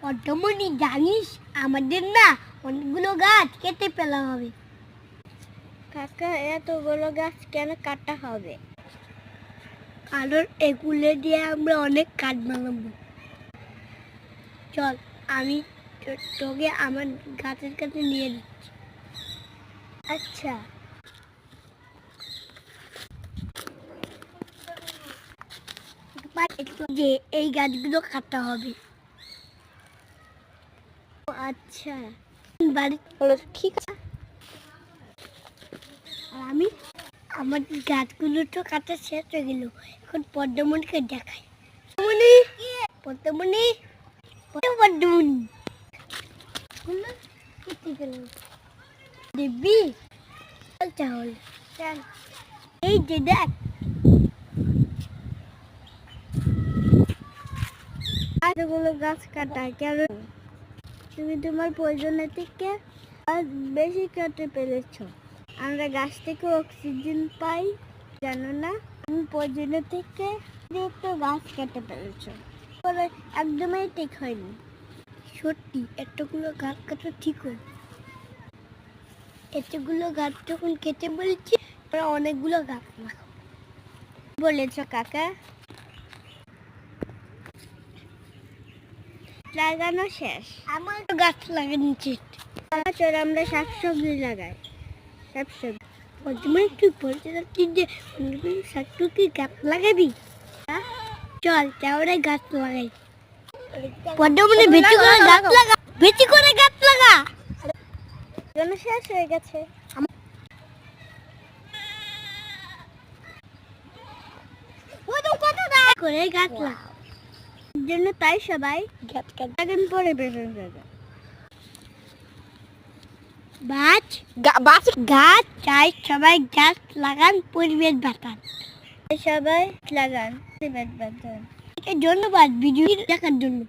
পদ্মমণি জানিস আমাদের না অনেকগুলো গাছ কেটে ফেলা হবে। কাকা এতগুলো গাছ কেন কাটা হবে? কারণ এগুলো দিয়ে আমরা অনেক কাঠ বানাবো। চল আমি তোকে আমার গাছের কাছে নিয়ে দিচ্ছি। আচ্ছা যে এই গাছগুলো কাটা হবে। আচ্ছা বাড়ি হলো, ঠিক আছে। আর আমি আমার গাছগুলো তো কাটা শেষ হয়ে গেল, এখন পদ্মমণিকে দেখাই। পদ্মমণি, পদ্মমণি, পদ্মমণি কেটে গেল দিব্যি। চল তাহলে চল, এই যে দেখ এতগুলো গাছ কাটা কেন? তুমি তোমার প্রয়োজনের থেকে বেশি কেটে ফেলেছ। আমরা গাছ থেকে অক্সিজেন পাই, জানো না? তুমি প্রয়োজনের থেকে একটু গাছ কেটে ফেলেছ, একদমই ঠিক হয়নি। সত্যি এতগুলো গাছ কাটা ঠিক হয়? এতগুলো গাছ যখন কেটে বলছি আমরা অনেকগুলো গাছ লাগাবো বলেছ কাকা। লাগানো শেষ। আমার গাছ লাগানো উচিত। চল আমরা শাকসবজি লাগাই। শাকসবজি পদ্মমণি তুই বলতে চাচ্ছিস যে অনেকগুলো শাকসবজি গাছ লাগাবি? চল তাহলে গাছ লাগাই। পদ্মমণি বেশি করে গাছ লাগা, বেশি করে গাছ লাগা। লাগানো শেষ হয়ে গেছে। করে গাছ লাগা জন্য তাই সবাই গাছ কাট লাগান পরে বের হয়ে যাবে। গাছ গাছ চাই সবাই গাছ লাগান, পরিবেশ বাঁচান। সবাই লাগান। ধন্যবাদ ভিডিও দেখার জন্য।